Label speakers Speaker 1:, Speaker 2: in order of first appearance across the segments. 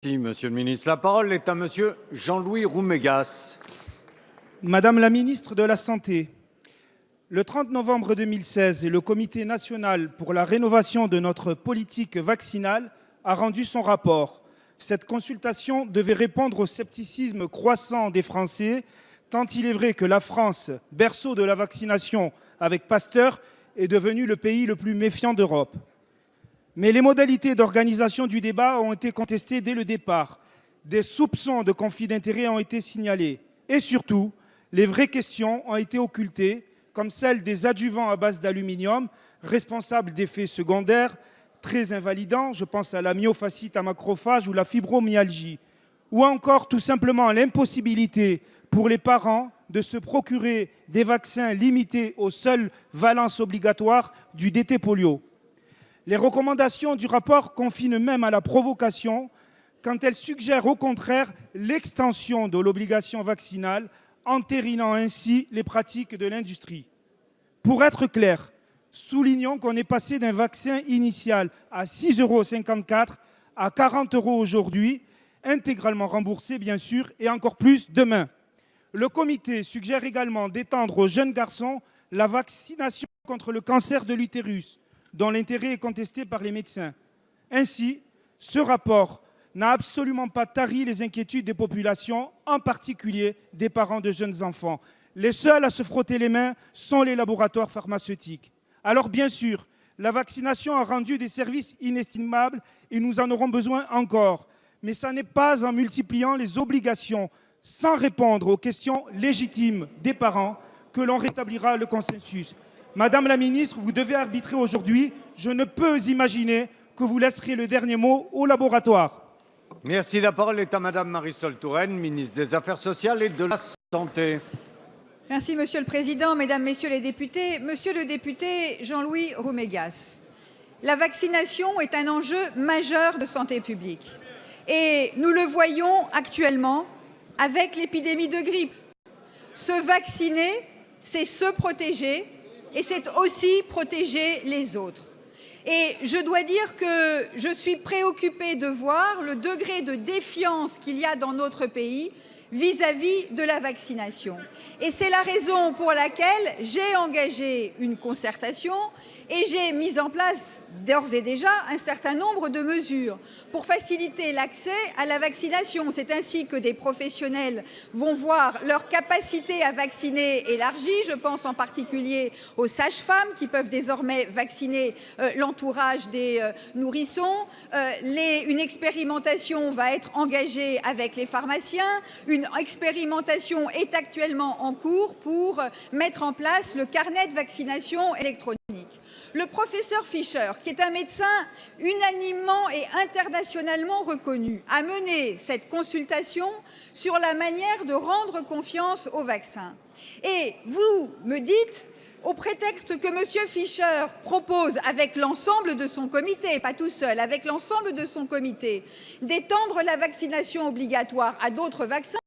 Speaker 1: Merci, monsieur le ministre. La parole est à monsieur Jean-Louis Roumégas.
Speaker 2: Madame la ministre de la Santé, le 30 novembre 2016, le Comité national pour la rénovation de notre politique vaccinale a rendu son rapport. Cette consultation devait répondre au scepticisme croissant des Français, tant il est vrai que la France, berceau de la vaccination avec Pasteur, est devenue le pays le plus méfiant d'Europe. Mais les modalités d'organisation du débat ont été contestées dès le départ. Des soupçons de conflit d'intérêts ont été signalés. Et surtout, les vraies questions ont été occultées, comme celle des adjuvants à base d'aluminium, responsables d'effets secondaires très invalidants, je pense à la myofasciite à macrophage ou la fibromyalgie, ou encore tout simplement l'impossibilité pour les parents de se procurer des vaccins limités aux seules valences obligatoires du DT polio. Les recommandations du rapport confinent même à la provocation quand elles suggèrent au contraire l'extension de l'obligation vaccinale, entérinant ainsi les pratiques de l'industrie. Pour être clair, soulignons qu'on est passé d'un vaccin initial à 6,54 € à 40 € aujourd'hui, intégralement remboursé bien sûr, et encore plus demain. Le comité suggère également d'étendre aux jeunes garçons la vaccination contre le cancer de l'utérus, dont l'intérêt est contesté par les médecins. Ainsi, ce rapport n'a absolument pas tari les inquiétudes des populations, en particulier des parents de jeunes enfants. Les seuls à se frotter les mains sont les laboratoires pharmaceutiques. Alors bien sûr, la vaccination a rendu des services inestimables et nous en aurons besoin encore. Mais ce n'est pas en multipliant les obligations sans répondre aux questions légitimes des parents que l'on rétablira le consensus. Madame la ministre, vous devez arbitrer aujourd'hui. Je ne peux imaginer que vous laisserez le dernier mot au laboratoire.
Speaker 1: Merci. La parole est à madame Marisol Touraine, ministre des Affaires sociales et de la Santé.
Speaker 3: Merci, Monsieur le Président, Mesdames, Messieurs les députés. Monsieur le député Jean-Louis Roumégas, la vaccination est un enjeu majeur de santé publique. Et nous le voyons actuellement avec l'épidémie de grippe. Se vacciner, c'est se protéger et c'est aussi protéger les autres. Et je dois dire que je suis préoccupée de voir le degré de défiance qu'il y a dans notre pays vis-à-vis de la vaccination. Et c'est la raison pour laquelle j'ai engagé une concertation et j'ai mis en place d'ores et déjà un certain nombre de mesures pour faciliter l'accès à la vaccination. C'est ainsi que des professionnels vont voir leur capacité à vacciner élargie. Je pense en particulier aux sages-femmes qui peuvent désormais vacciner l'entourage des nourrissons. Une expérimentation va être engagée avec les pharmaciens. Une expérimentation est actuellement en cours pour mettre en place le carnet de vaccination électronique. Le professeur Fischer, qui est un médecin unanimement et internationalement reconnu, a mené cette consultation sur la manière de rendre confiance au vaccin. Et vous me dites, au prétexte que M. Fischer propose avec l'ensemble de son comité, pas tout seul, avec l'ensemble de son comité, d'étendre la vaccination obligatoire à d'autres vaccins,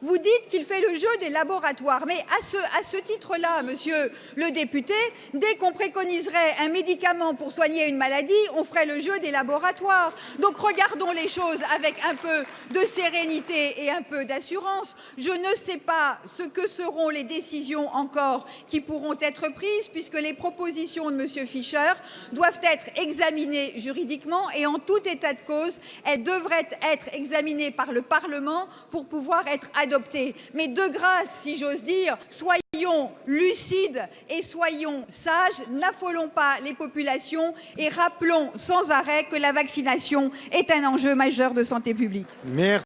Speaker 3: vous dites qu'il fait le jeu des laboratoires. Mais à ce titre-là, monsieur le député, dès qu'on préconiserait un médicament pour soigner une maladie, on ferait le jeu des laboratoires. Donc regardons les choses avec un peu de sérénité et un peu d'assurance. Je ne sais pas ce que seront les décisions encore qui pourront être prises, puisque les propositions de monsieur Fischer doivent être examinées juridiquement et en tout état de cause, elles devraient être examinées par le Parlement pour pouvoir être adoptées. Mais de grâce, si j'ose dire, soyons lucides et soyons sages, n'affolons pas les populations et rappelons sans arrêt que la vaccination est un enjeu majeur de santé publique.
Speaker 1: Merci.